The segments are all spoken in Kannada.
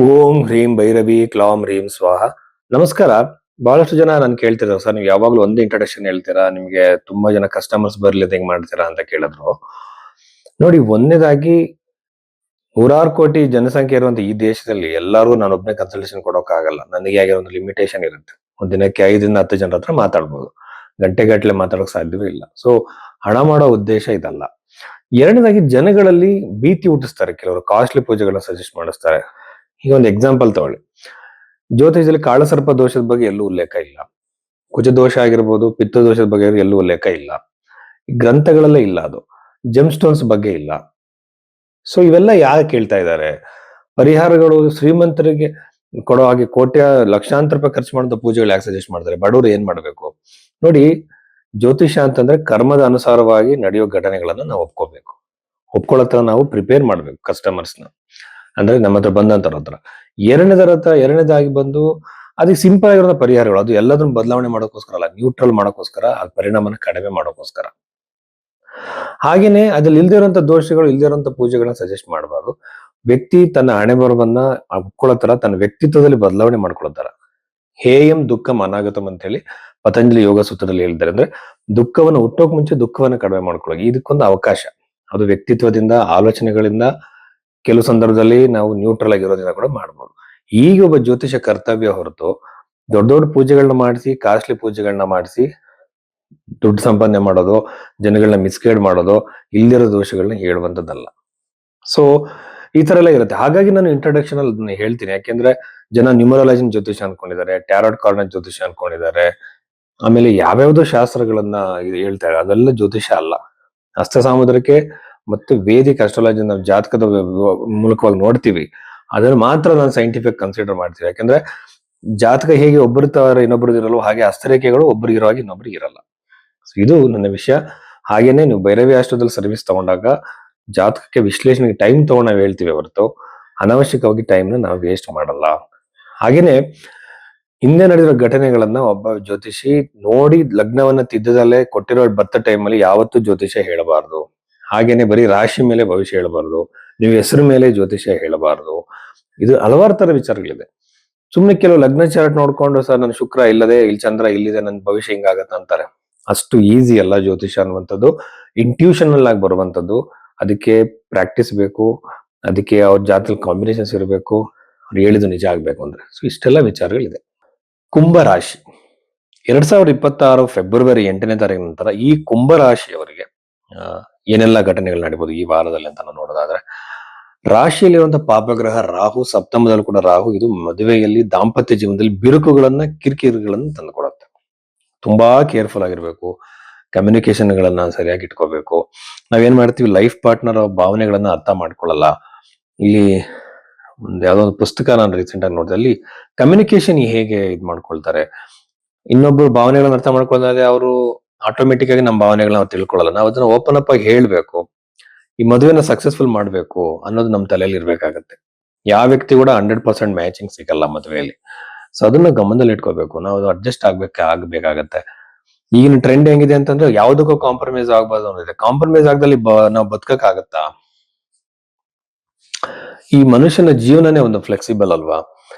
ಓಂ ಹ್ರೀಂ ಭೈರವಿ ಕ್ಲಾಂ ಹ್ರೀಂ ಸ್ವಾಹ. ನಮಸ್ಕಾರ. ಬಹಳಷ್ಟು ಜನ ನಾನು ಕೇಳ್ತಿರೋ ಸರ್, ನೀವು ಯಾವಾಗ್ಲೂ ಒಂದೇ ಇಂಟ್ರಡಕ್ಷನ್ ಹೇಳ್ತೀರಾ, ನಿಮ್ಗೆ ತುಂಬಾ ಜನ ಕಸ್ಟಮರ್ಸ್ ಬರ್ಲಿದೆ ಹೆಂಗ್ ಮಾಡ್ತೀರಾ ಅಂತ ಕೇಳಿದ್ರು. ನೋಡಿ, ಒಂದನೇದಾಗಿ 106 ಕೋಟಿ ಜನಸಂಖ್ಯೆ ಇರುವಂತ ಈ ದೇಶದಲ್ಲಿ ಎಲ್ಲರೂ ನಾನೊಬ್ನೇ ಕನ್ಸಲ್ಟೇಷನ್ ಕೊಡೋಕ್ಕಾಗಲ್ಲ. ನನಗೆ ಆಗಿರೋ ಒಂದು ಲಿಮಿಟೇಷನ್ ಇರುತ್ತೆ. ಒಂದ್ ದಿನಕ್ಕೆ 5 ರಿಂದ 10 ಜನರ ಹತ್ರ ಮಾತಾಡ್ಬೋದು. ಗಂಟೆಗಟ್ಟಲೆ ಮಾತಾಡೋಕ್ ಸಾಧ್ಯವೇ ಇಲ್ಲ. ಸೊ ಹಣ ಮಾಡೋ ಉದ್ದೇಶ ಇದಲ್ಲ. ಎರಡನೇದಾಗಿ, ಜನಗಳಲ್ಲಿ ಭೀತಿ ಹುಟ್ಟಿಸ್ತಾರೆ. ಕೆಲವರು ಕಾಸ್ಟ್ಲಿ ಪೂಜೆಗಳನ್ನ ಸಜೆಸ್ಟ್ ಮಾಡಿಸ್ತಾರೆ. ಈಗ ಒಂದು ಎಕ್ಸಾಂಪಲ್ ತಗೊಳ್ಳಿ. ಜ್ಯೋತಿಷದಲ್ಲಿ ಕಾಳಸರ್ಪ ದೋಷದ ಬಗ್ಗೆ ಎಲ್ಲೂ ಉಲ್ಲೇಖ ಇಲ್ಲ. ಕುಜ ದೋಷ ಆಗಿರ್ಬೋದು, ಪಿತ್ತ ದೋಷದ ಬಗ್ಗೆ ಎಲ್ಲೂ ಉಲ್ಲೇಖ ಇಲ್ಲ. ಗ್ರಂಥಗಳಲ್ಲೇ ಇಲ್ಲ. ಅದು ಜೆಮ್ ಸ್ಟೋನ್ಸ್ ಬಗ್ಗೆ ಇಲ್ಲ. ಸೊ ಇವೆಲ್ಲ ಯಾಕೆ ಕೇಳ್ತಾ ಇದ್ದಾರೆ? ಪರಿಹಾರಗಳು ಶ್ರೀಮಂತರಿಗೆ ಕೊಡೋ ಹಾಗೆ ಲಕ್ಷಾಂತರ ರೂಪಾಯಿ ಖರ್ಚು ಮಾಡುವಂತ ಪೂಜೆಗಳು ಯಾಕೆ ಸಜೆಸ್ಟ್ ಮಾಡ್ತಾರೆ? ಬಡವರು ಏನ್ ಮಾಡ್ಬೇಕು? ನೋಡಿ, ಜ್ಯೋತಿಷ ಅಂತಂದ್ರೆ ಕರ್ಮದ ಅನುಸಾರವಾಗಿ ನಡೆಯೋ ಘಟನೆಗಳನ್ನ ನಾವು ಒಪ್ಕೊಳ್ಳೋ ನಾವು ಪ್ರಿಪೇರ್ ಮಾಡ್ಬೇಕು ಕಸ್ಟಮರ್ಸ್ನ. ಅಂದ್ರೆ ನಮ್ಮ ಹತ್ರ ಬಂದಂತರ ಹತ್ರ. ಎರಡನೇದಾಗಿ ಬಂದು ಅದಕ್ಕೆ ಸಿಂಪಲ್ ಆಗಿರೋ ಪರಿಹಾರಗಳು. ಅದು ಎಲ್ಲದನ್ನು ಬದಲಾವಣೆ ಮಾಡೋಕ್ಕೋಸ್ಕರ ಅಲ್ಲ, ನ್ಯೂಟ್ರಲ್ ಮಾಡೋಕ್ಕೋಸ್ಕರ, ಆ ಪರಿಣಾಮನ ಕಡಿಮೆ ಮಾಡೋಕ್ಕೋಸ್ಕರ. ಹಾಗೇನೆ ಅದ್ರಲ್ಲಿ ಇಲ್ದಿರೋಂಥ ದೋಷಗಳು, ಇಲ್ದಿರೋಂಥ ಪೂಜೆಗಳನ್ನ ಸಜೆಸ್ಟ್ ಮಾಡಬಾರ್ದು. ವ್ಯಕ್ತಿ ತನ್ನ ಹಣೆ ಬರವನ್ನ ಒಪ್ಕೊಳ್ಳೋ ತರ, ತನ್ನ ವ್ಯಕ್ತಿತ್ವದಲ್ಲಿ ಬದಲಾವಣೆ ಮಾಡ್ಕೊಳ್ತಾರ. ಹೇಯಂ ದುಃಖಂ ಅನಾಗತಂ ಅಂತ ಹೇಳಿ ಪತಂಜಲಿ ಯೋಗ ಸೂತ್ರದಲ್ಲಿ ಹೇಳಿದ್ದಾರೆ. ಅಂದ್ರೆ ದುಃಖವನ್ನು ಹುಟ್ಟೋಕ್ ಮುಂಚೆ ದುಃಖವನ್ನ ಕಡಿಮೆ ಮಾಡ್ಕೊಳ್ಳೋಕೆ ಇದಕ್ಕೊಂದು ಅವಕಾಶ. ಅದು ವ್ಯಕ್ತಿತ್ವದಿಂದ, ಆಲೋಚನೆಗಳಿಂದ, ಕೆಲವು ಸಂದರ್ಭದಲ್ಲಿ ನಾವು ನ್ಯೂಟ್ರಲ್ ಆಗಿರೋದ್ರಿಂದ ಕೂಡ ಮಾಡ್ಬೋದು. ಈಗ ಒಬ್ಬ ಜ್ಯೋತಿಷ ಕರ್ತವ್ಯ ಹೊರತು ದೊಡ್ಡ ದೊಡ್ಡ ಪೂಜೆಗಳನ್ನ ಮಾಡಿಸಿ, ಕಾಸ್ಟ್ಲಿ ಪೂಜೆಗಳನ್ನ ಮಾಡಿಸಿ ದುಡ್ಡು ಸಂಪಾದನೆ ಮಾಡೋದು, ಜನಗಳನ್ನ ಮಿಸ್ಗೈಡ್ ಮಾಡೋದು, ಇಲ್ದಿರೋ ದೋಷಗಳನ್ನ ಹೇಳುವಂತದ್ದಲ್ಲ. ಸೊ ಈ ತರ ಎಲ್ಲ ಇರುತ್ತೆ. ಹಾಗಾಗಿ ನಾನು ಇಂಟ್ರಡಕ್ಷನ್ ಅಲ್ಲಿ ಹೇಳ್ತೀನಿ. ಯಾಕೆಂದ್ರೆ ಜನ ನ್ಯೂಮರಾಲಜಿನ ಜ್ಯೋತಿಷ ಅನ್ಕೊಂಡಿದ್ದಾರೆ, ಟ್ಯಾರೋಟ್ ಕಾರ್ಡ್ ಜ್ಯೋತಿಷ ಅನ್ಕೊಂಡಿದ್ದಾರೆ. ಆಮೇಲೆ ಯಾವ್ಯಾವ್ದೋ ಶಾಸ್ತ್ರಗಳನ್ನ ಹೇಳ್ತಾರೆ. ಅದೆಲ್ಲ ಜ್ಯೋತಿಷ ಅಲ್ಲ. ಹಸ್ತ ಸಾಮುದ್ರಕ್ಕೆ ಮತ್ತೆ ವೇದಿಕ್ ಅಸ್ಟ್ರಾಲಜಿ ನಾವು ಜಾತಕದ ಮೂಲಕವಾಗಿ ನೋಡ್ತೀವಿ. ಅದನ್ನ ಮಾತ್ರ ನಾನು ಸೈಂಟಿಫಿಕ್ ಕನ್ಸಿಡರ್ ಮಾಡ್ತೀವಿ. ಯಾಕಂದ್ರೆ ಜಾತಕ ಹೇಗೆ ಒಬ್ಬರ ತರ ಇನ್ನೊಬ್ರದ್ದು ಇರಲ್ಲ, ಹಾಗೆ ಹಸ್ತರೇಖೆಗಳು ಒಬ್ರಿಗೆ ಇರೋ ಹಾಗೆ ಇನ್ನೊಬ್ರಿಗೆ ಇರಲ್ಲ. ಇದು ನನ್ನ ವಿಷಯ. ಹಾಗೇನೆ ನೀವು ಭೈರವಿ ಆಸ್ಟ್ರೋದಲ್ಲಿ ಸರ್ವಿಸ್ ತಗೊಂಡಾಗ ಜಾತಕಕ್ಕೆ ವಿಶ್ಲೇಷಣೆಗೆ ಟೈಮ್ ತಗೊಂಡು ನಾವು ಹೇಳ್ತೀವಿ ಹೊರತು ಅನಾವಶ್ಯಕವಾಗಿ ಟೈಮ್ ನ ನಾವು ವೇಸ್ಟ್ ಮಾಡಲ್ಲ. ಹಾಗೇನೆ ಹಿಂದೆ ನಡೆದಿರೋ ಘಟನೆಗಳನ್ನ ಒಬ್ಬ ಜ್ಯೋತಿಷಿ ನೋಡಿ ಲಗ್ನವನ್ನ ತಿದ್ದದಲ್ಲೇ ಕೊಟ್ಟಿರೋ ಬರ್ತ ಟೈಮಲ್ಲಿ ಯಾವತ್ತೂ ಜ್ಯೋತಿಷ ಹೇಳಬಾರ್ದು. ಹಾಗೇನೆ ಬರೀ ರಾಶಿ ಮೇಲೆ ಭವಿಷ್ಯ ಹೇಳಬಾರ್ದು. ನೀವು ಹೆಸರು ಮೇಲೆ ಜ್ಯೋತಿಷ ಹೇಳಬಾರ್ದು. ಇದು ಹಲವಾರು ತರ ವಿಚಾರಗಳಿದೆ. ಸುಮ್ನೆ ಕೆಲವು ಲಗ್ನ ಚಾರ್ಟ್ ನೋಡ್ಕೊಂಡು, ಸರ್ ನನ್ನ ಶುಕ್ರ ಇಲ್ಲದೆ, ಇಲ್ಲಿ ಚಂದ್ರ ಇಲ್ಲಿದೆ, ನನ್ನ ಭವಿಷ್ಯ ಹಿಂಗಾಗತ್ತ ಅಂತಾರೆ. ಅಷ್ಟು ಈಸಿ ಅಲ್ಲ ಜ್ಯೋತಿಷ ಅನ್ನುವಂಥದ್ದು. ಇಂಟ್ಯೂಷನಲ್ ಆಗಿ ಬರುವಂತದ್ದು. ಅದಕ್ಕೆ ಪ್ರಾಕ್ಟೀಸ್ ಬೇಕು. ಅದಕ್ಕೆ ಅವ್ರ ಜಾತಕದಲ್ಲಿ ಕಾಂಬಿನೇಷನ್ಸ್ ಇರಬೇಕು. ಅವ್ರು ಹೇಳಿದ್ದು ನಿಜ ಆಗ್ಬೇಕು ಅಂದ್ರೆ. ಸೊ ಇಷ್ಟೆಲ್ಲ ವಿಚಾರಗಳಿದೆ. ಕುಂಭ ರಾಶಿ 2026 ಫೆಬ್ರವರಿ 8ನೇ ತಾರೀಕಿನ ನಂತರ ಈ ಕುಂಭ ರಾಶಿಯವರಿಗೆ ಏನೆಲ್ಲ ಘಟನೆಗಳು ನಡೀಬಹುದು ಈ ವಾರದಲ್ಲಿ ಅಂತ ನಾವು ನೋಡೋದಾದ್ರೆ, ರಾಶಿಯಲ್ಲಿರುವಂತಹ ಪಾಪಗ್ರಹ ರಾಹು, ಸಪ್ತಮದಲ್ಲಿ ಕೂಡ ರಾಹು. ಇದು ಮದುವೆಯಲ್ಲಿ, ದಾಂಪತ್ಯ ಜೀವನದಲ್ಲಿ ಬಿರುಕುಗಳನ್ನ, ಕಿರಿಕಿರಿಗಳನ್ನ ತಂದುಕೊಡುತ್ತೆ. ತುಂಬಾ ಕೇರ್ಫುಲ್ ಆಗಿರ್ಬೇಕು. ಕಮ್ಯುನಿಕೇಶನ್ಗಳನ್ನ ಸರಿಯಾಗಿ ಇಟ್ಕೋಬೇಕು. ನಾವೇನ್ ಮಾಡ್ತೀವಿ, ಲೈಫ್ ಪಾರ್ಟ್ನರ್ ಭಾವನೆಗಳನ್ನ ಅರ್ಥ ಮಾಡ್ಕೊಳ್ಳಲ್ಲ. ಇಲ್ಲಿ ಯಾವ್ದೋ ಒಂದು ಪುಸ್ತಕ ನಾನು ರೀಸೆಂಟ್ ಆಗಿ ನೋಡಿದೆ. ಅಲ್ಲಿ ಕಮ್ಯುನಿಕೇಶನ್ ಹೇಗೆ ಇದ್ ಮಾಡ್ಕೊಳ್ತಾರೆ, ಇನ್ನೊಬ್ರು ಭಾವನೆಗಳನ್ನ ಅರ್ಥ ಮಾಡ್ಕೊಳ್ಳದೆ ಅವರು ಆಟೋಮೆಟಿಕ್ ಆಗಿ ನಮ್ಮ ಭಾವನೆಗಳನ್ನ ನಾವು ತಿಳ್ಕೊಳ್ಳಲ್ಲ. ನಾವು ಅದನ್ನ ಓಪನ್ ಅಪ್ ಆಗಿ ಹೇಳ್ಬೇಕು. ಈ ಮದುವೆನ ಸಕ್ಸಸ್ಫುಲ್ ಮಾಡ್ಬೇಕು ಅನ್ನೋದು ನಮ್ಮ ತಲೆಯಲ್ಲಿ ಇರ್ಬೇಕಾಗತ್ತೆ. ಯಾವ ವ್ಯಕ್ತಿ ಕೂಡ 100% ಮ್ಯಾಚಿಂಗ್ ಸಿಗಲ್ಲ ಮದುವೆಯಲ್ಲಿ. ಸೊ ಅದನ್ನ ಗಮನದಲ್ಲಿ ಇಟ್ಕೋಬೇಕು. ನಾವು ಅಡ್ಜಸ್ಟ್ ಆಗ್ಬೇಕಾಗತ್ತೆ. ಈಗಿನ ಟ್ರೆಂಡ್ ಹೆಂಗಿದೆ ಅಂತಂದ್ರೆ ಯಾವ್ದಕ್ಕೂ ಕಾಂಪ್ರಮೈಸ್ ಆಗ್ಬಾರ್ದು ಅನ್ನೋದಿದೆ. ಕಾಂಪ್ರಮೈಸ್ ಆಗದಲ್ಲಿ ನಾವು ಬದುಕಕ್ ಆಗತ್ತಾ? ಈ ಮನುಷ್ಯನ ಜೀವನನೇ ಒಂದು ಫ್ಲೆಕ್ಸಿಬಲ್ ಅಲ್ವಾ?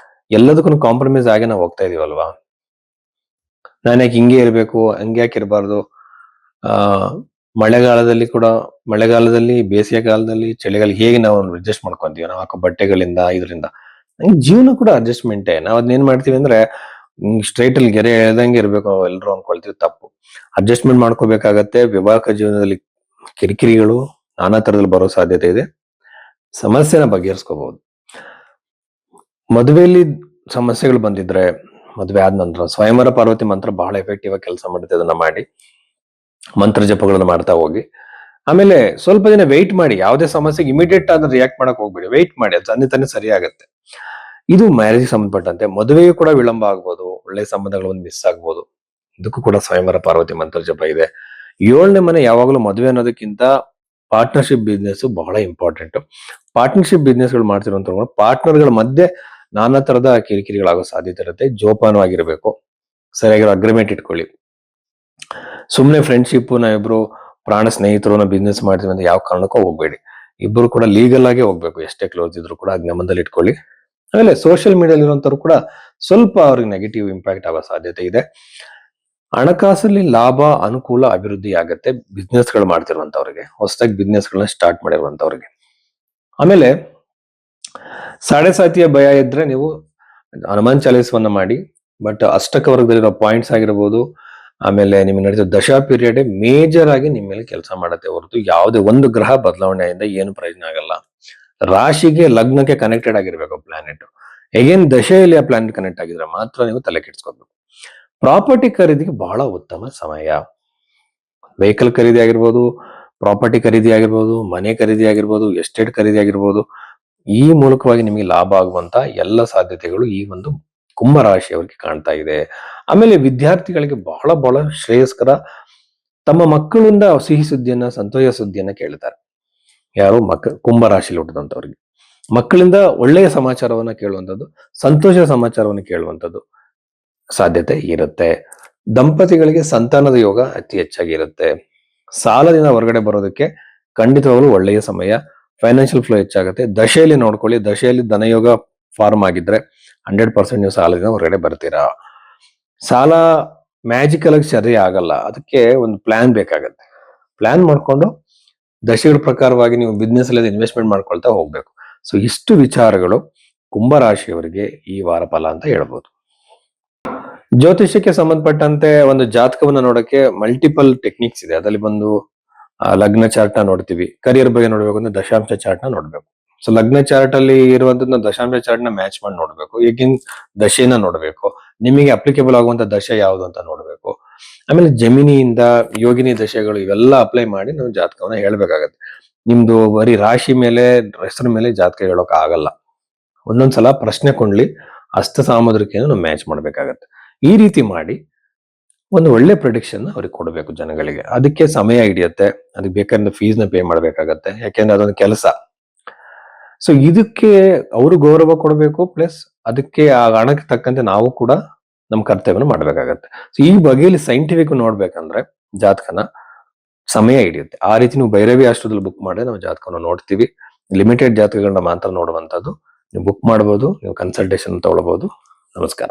ಎಲ್ಲದಕ್ಕೂ ಕಾಂಪ್ರಮೈಸ್ ಆಗಿ ನಾವು ಹೋಗ್ತಾ ಇದೀವಲ್ವಾ? ನಾನು ಯಾಕೆ ಹಿಂಗೆ ಇರ್ಬೇಕು, ಹಂಗೆ ಯಾಕೆ ಇರಬಾರ್ದು? ಮಳೆಗಾಲದಲ್ಲಿ, ಬೇಸಿಗೆ ಕಾಲದಲ್ಲಿ, ಚಳಿಗಾಲ ಹೇಗೆ ನಾವು ಅಡ್ಜಸ್ಟ್ ಮಾಡ್ಕೊಂತೀವಿ ನಾವು ಹಾಕೋ ಬಟ್ಟೆಗಳಿಂದ, ಇದರಿಂದ ಜೀವನ ಕೂಡ ಅಡ್ಜಸ್ಟ್ಮೆಂಟೇ. ನಾವ್ ಅದನ್ನ ಏನ್ ಮಾಡ್ತೀವಿ ಅಂದ್ರೆ ಸ್ಟ್ರೈಟ್ ಅಲ್ಲಿ ಗೆರೆ ಎಳ್ದಂಗೆ ಇರ್ಬೇಕು ಎಲ್ರು ಅನ್ಕೊಳ್ತೀವಿ. ತಪ್ಪು. ಅಡ್ಜಸ್ಟ್ಮೆಂಟ್ ಮಾಡ್ಕೋಬೇಕಾಗತ್ತೆ. ವಿವಾಹ ಜೀವನದಲ್ಲಿ ಕಿರಿಕಿರಿಗಳು ನಾನಾ ತರದಲ್ಲಿ ಬರೋ ಸಾಧ್ಯತೆ ಇದೆ. ಸಮಸ್ಯೆನ ಬಗೆಹರಿಸ್ಕೋಬಹುದು. ಮದುವೆಯಲ್ಲಿ ಸಮಸ್ಯೆಗಳು ಬಂದಿದ್ರೆ, ಮದುವೆ ಆದ ನಂತರ ಸ್ವಯಂವರ ಪಾರ್ವತಿ ಮಂತ್ರ ಬಹಳ ಎಫೆಕ್ಟಿವ್ ಆಗಿ ಕೆಲಸ ಮಾಡುತ್ತೆ. ಅದನ್ನ ಮಾಡಿ ಮಂತ್ರ ಜಪಗಳನ್ನ ಮಾಡ್ತಾ ಹೋಗಿ. ಆಮೇಲೆ ಸ್ವಲ್ಪ ದಿನ ವೆಯ್ಟ್ ಮಾಡಿ. ಯಾವುದೇ ಸಮಸ್ಯೆಗೆ ಇಮಿಡಿಯೇಟ್ ಆದ್ರೆ ರಿಯಾಕ್ಟ್ ಮಾಡಕ್ ಹೋಗ್ಬೇಡಿ. ವೆಯ್ಟ್ ಮಾಡಿ, ಅದು ತಾನೇ ಸರಿ ಆಗತ್ತೆ. ಇದು ಮ್ಯಾರೇಜ್ ಸಂಬಂಧಪಟ್ಟಂತೆ. ಮದುವೆಯೂ ಕೂಡ ವಿಳಂಬ ಆಗ್ಬೋದು, ಒಳ್ಳೆ ಸಂಬಂಧಗಳು ಮಿಸ್ ಆಗ್ಬೋದು. ಇದಕ್ಕೂ ಕೂಡ ಸ್ವಯಂವರ ಪಾರ್ವತಿ ಮಂತ್ರ ಜಪ ಇದೆ. 7ನೇ ಮನೆ ಯಾವಾಗಲೂ ಮದುವೆ ಅನ್ನೋದಕ್ಕಿಂತ ಪಾರ್ಟ್ನರ್ಶಿಪ್ ಬಿಸ್ನೆಸ್ ಬಹಳ ಇಂಪಾರ್ಟೆಂಟ್. ಪಾರ್ಟ್ನರ್ಶಿಪ್ ಬಿಸ್ನೆಸ್ ಗಳು ಮಾಡ್ತಿರುವಂತ ಪಾರ್ಟ್ನರ್ಗಳ ಮಧ್ಯೆ ನಾನಾ ತರದ ಕಿರಿಕಿರಿಗಳಾಗೋ ಸಾಧ್ಯತೆ ಇರುತ್ತೆ. ಜೋಪಾನವಾಗಿರ್ಬೇಕು. ಸರಿಯಾಗಿರೋ ಅಗ್ರಿಮೆಂಟ್ ಇಟ್ಕೊಳ್ಳಿ. ಸುಮ್ನೆ ಫ್ರೆಂಡ್ಶಿಪ್, ನಾವಿಬ್ರು ಪ್ರಾಣ ಸ್ನೇಹಿತರು, ಬಿಸ್ನೆಸ್ ಮಾಡ್ತೀವಿ ಅಂತ ಯಾವ ಕಾರಣಕ್ಕೂ ಹೋಗ್ಬೇಡಿ. ಇಬ್ರು ಕೂಡ ಲೀಗಲ್ ಆಗೇ ಹೋಗ್ಬೇಕು. ಎಷ್ಟೇ ಕ್ಲೋಸ್ ಇದ್ರು ಕೂಡ ಗಮನದಲ್ಲಿ ಇಟ್ಕೊಳ್ಳಿ. ಆಮೇಲೆ ಸೋಷಿಯಲ್ ಮೀಡಿಯಾದಲ್ಲಿ ಇರುವಂತವ್ರು ಕೂಡ ಸ್ವಲ್ಪ ಅವ್ರಿಗೆ ನೆಗೆಟಿವ್ ಇಂಪ್ಯಾಕ್ಟ್ ಆಗೋ ಸಾಧ್ಯತೆ ಇದೆ. ಹಣಕಾಸಲ್ಲಿ ಲಾಭ, ಅನುಕೂಲ, ಅಭಿವೃದ್ಧಿ ಆಗತ್ತೆ ಬಿಸ್ನೆಸ್ ಗಳು ಮಾಡ್ತಿರುವಂತವ್ರಿಗೆ, ಹೊಸದಾಗಿ ಬಿಸ್ನೆಸ್ ಗಳನ್ನ ಸ್ಟಾರ್ಟ್ ಮಾಡಿರುವಂತವ್ರಿಗೆ. ಆಮೇಲೆ ಸಾಡೆ ಸಾತಿಯ ಭಯ ಇದ್ರೆ ನೀವು ಹನುಮಾನ್ ಚಾಲೀಸವನ್ನ ಮಾಡಿ. ಬಟ್ ಅಷ್ಟಕ ವರ್ಗದಲ್ಲಿರೋ ಪಾಯಿಂಟ್ಸ್ ಆಗಿರ್ಬೋದು, ಆಮೇಲೆ ನಿಮ್ಗೆ ನಡೆದ ದಶಾ ಪೀರಿಯಡ್ ಮೇಜರ್ ಆಗಿ ನಿಮ್ಮ ಮೇಲೆ ಕೆಲಸ ಮಾಡತ್ತೆ ಹೊರತು ಯಾವುದೇ ಒಂದು ಗ್ರಹ ಬದಲಾವಣೆಯಿಂದ ಏನು ಪ್ರಯೋಜನ ಆಗಲ್ಲ. ರಾಶಿಗೆ ಲಗ್ನಕ್ಕೆ ಕನೆಕ್ಟೆಡ್ ಆಗಿರ್ಬೇಕು ಪ್ಲಾನೆಟ್. ಹೇಗೇನ್ ದಶೆಯಲ್ಲಿ ಆ ಪ್ಲಾನೆಟ್ ಕನೆಕ್ಟ್ ಆಗಿದ್ರೆ ಮಾತ್ರ ನೀವು ತಲೆ ಕೆಡಿಸ್ಕೋಬೇಕು. ಪ್ರಾಪರ್ಟಿ ಖರೀದಿಗೆ ಬಹಳ ಉತ್ತಮ ಸಮಯ. ವೆಹಿಕಲ್ ಖರೀದಿ ಆಗಿರ್ಬೋದು, ಪ್ರಾಪರ್ಟಿ ಖರೀದಿ ಆಗಿರ್ಬೋದು, ಮನೆ ಖರೀದಿ ಆಗಿರ್ಬೋದು, ಎಸ್ಟೇಟ್ ಖರೀದಿ ಆಗಿರ್ಬೋದು, ಈ ಮೂಲಕವಾಗಿ ನಿಮಗೆ ಲಾಭ ಆಗುವಂತ ಎಲ್ಲ ಸಾಧ್ಯತೆಗಳು ಈ ಒಂದು ಕುಂಭ ರಾಶಿಯವರಿಗೆ ಕಾಣ್ತಾ ಇದೆ. ಆಮೇಲೆ ವಿದ್ಯಾರ್ಥಿಗಳಿಗೆ ಬಹಳ ಬಹಳ ಶ್ರೇಯಸ್ಕರ. ತಮ್ಮ ಮಕ್ಕಳಿಂದ ಸಿಹಿ ಸುದ್ದಿಯನ್ನ, ಸಂತೋಷ ಸುದ್ದಿಯನ್ನ ಕೇಳ್ತಾರೆ. ಯಾರು ಕುಂಭ ರಾಶಿಯಲ್ಲಿ ಹುಟ್ಟಿದಂತವ್ರಿಗೆ ಮಕ್ಕಳಿಂದ ಒಳ್ಳೆಯ ಸಮಾಚಾರವನ್ನ ಕೇಳುವಂಥದ್ದು, ಸಂತೋಷ ಸಮಾಚಾರವನ್ನು ಕೇಳುವಂಥದ್ದು ಸಾಧ್ಯತೆ ಇರುತ್ತೆ. ದಂಪತಿಗಳಿಗೆ ಸಂತಾನದ ಯೋಗ ಅತಿ ಹೆಚ್ಚಾಗಿ ಇರುತ್ತೆ. ಸಾಲದಿಂದ ಹೊರಗಡೆ ಬರೋದಕ್ಕೆ ಖಂಡಿತವಾಗ್ಲೂ ಒಳ್ಳೆಯ ಸಮಯ. ಫೈನಾನ್ಷಿಯಲ್ ಫ್ಲೋ ಹೆಚ್ಚಾಗುತ್ತೆ. ದಶೆಯಲ್ಲಿ ನೋಡ್ಕೊಳ್ಳಿ, ದಶೆಯಲ್ಲಿ ಧನಯೋಗ ಫಾರ್ಮ್ ಆಗಿದ್ರೆ 100% ನೀವು ಸಾಲದಿಂದ ಹೊರಗಡೆ ಬರ್ತೀರಾ. ಸಾಲ ಮ್ಯಾಜಿಕಲ್ ಆಗಿ ಸರಿ ಆಗಲ್ಲ, ಅದಕ್ಕೆ ಒಂದು ಪ್ಲಾನ್ ಬೇಕಾಗತ್ತೆ. ಪ್ಲಾನ್ ಮಾಡ್ಕೊಂಡು ದಶೆಗಳ ಪ್ರಕಾರವಾಗಿ ನೀವು ಬಿಸ್ನೆಸ್ ಅಲ್ಲಿ ಇನ್ವೆಸ್ಟ್ಮೆಂಟ್ ಮಾಡ್ಕೊಳ್ತಾ ಹೋಗ್ಬೇಕು. ಸೊ ಇಷ್ಟು ವಿಚಾರಗಳು ಕುಂಭರಾಶಿಯವರಿಗೆ ಈ ವಾರ ಫಲ ಅಂತ ಹೇಳ್ಬೋದು. ಜ್ಯೋತಿಷ್ಯಕ್ಕೆ ಸಂಬಂಧಪಟ್ಟಂತೆ ಒಂದು ಜಾತಕವನ್ನ ನೋಡಕ್ಕೆ ಮಲ್ಟಿಪಲ್ ಟೆಕ್ನಿಕ್ಸ್ ಇದೆ. ಅದರಲ್ಲಿ ಬಂದು ಲಗ್ನ ಚಾರ್ಟ್ ನ ನೋಡ್ತೀವಿ. ಕರಿಯರ್ ಬಗ್ಗೆ ನೋಡ್ಬೇಕು ಅಂದ್ರೆ ದಶಾಂಶ ಚಾರ್ಟ್ ನ ನೋಡ್ಬೇಕು. ಸೊ ಲಗ್ನ ಚಾರ್ಟ್ ಅಲ್ಲಿ ಇರುವಂತದ್ದು ದಶಾಂಶ ಚಾರ್ಟ್ ನ ಮ್ಯಾಚ್ ಮಾಡಿ ನೋಡ್ಬೇಕು. ಈಗಿನ ದಶೆನ ನೋಡ್ಬೇಕು, ನಿಮಗೆ ಅಪ್ಲಿಕೇಬಲ್ ಆಗುವಂತ ದಶೆ ಯಾವುದು ಅಂತ ನೋಡ್ಬೇಕು. ಆಮೇಲೆ ಜಮಿನಿಯಿಂದ ಯೋಗಿನಿ ದಶೆಗಳು ಇವೆಲ್ಲ ಅಪ್ಲೈ ಮಾಡಿ ನಾವು ಜಾತಕವನ್ನ ಹೇಳ್ಬೇಕಾಗತ್ತೆ. ನಿಮ್ದು ಬರೀ ರಾಶಿ ಮೇಲೆ, ಹೆಸರು ಮೇಲೆ ಜಾತಕ ಹೇಳೋಕ್ ಆಗಲ್ಲ. ಒಂದೊಂದ್ಸಲ ಪ್ರಶ್ನೆ ಕೊಂಡ್ಲಿ ಹಸ್ತ ಸಾಮುದ್ರಿಕೆಯನ್ನು ನಾವು ಮ್ಯಾಚ್ ಮಾಡ್ಬೇಕಾಗತ್ತೆ. ಈ ರೀತಿ ಮಾಡಿ ಒಂದು ಒಳ್ಳೆ ಪ್ರಿಡಿಕ್ಷನ್ ಅವ್ರಿಗೆ ಕೊಡಬೇಕು ಜನಗಳಿಗೆ. ಅದಕ್ಕೆ ಸಮಯ ಹಿಡಿಯುತ್ತೆ, ಅದಕ್ಕೆ ಬೇಕಾದ ಫೀಸ್ ನ ಪೇ ಮಾಡ್ಬೇಕಾಗತ್ತೆ, ಯಾಕೆಂದ್ರೆ ಅದೊಂದು ಕೆಲಸ. ಸೊ ಇದಕ್ಕೆ ಅವರು ಗೌರವ ಕೊಡಬೇಕು, ಪ್ಲಸ್ ಅದಕ್ಕೆ ಆ ಹಣಕ್ಕೆ ತಕ್ಕಂತೆ ನಾವು ಕೂಡ ನಮ್ಮ ಕರ್ತವ್ಯನ ಮಾಡ್ಬೇಕಾಗತ್ತೆ. ಸೊ ಈ ಬಗೆಯಲ್ಲಿ ಸೈಂಟಿಫಿಕ್ ನೋಡ್ಬೇಕಂದ್ರೆ ಜಾತಕನ ಸಮಯ ಹಿಡಿಯುತ್ತೆ. ಆ ರೀತಿ ನೀವು ಭೈರವಿ ಆಶ್ರಮದಲ್ಲಿ ಬುಕ್ ಮಾಡಿದ್ರೆ ನಾವು ಜಾತಕವನ್ನು ನೋಡ್ತೀವಿ. ಲಿಮಿಟೆಡ್ ಜಾತಕಗಳನ್ನ ಮಾತ್ರ ನೋಡುವಂತದ್ದು. ನೀವು ಬುಕ್ ಮಾಡಬಹುದು, ನೀವು ಕನ್ಸಲ್ಟೇಷನ್ ತಗೊಳ್ಬಹುದು. ನಮಸ್ಕಾರ.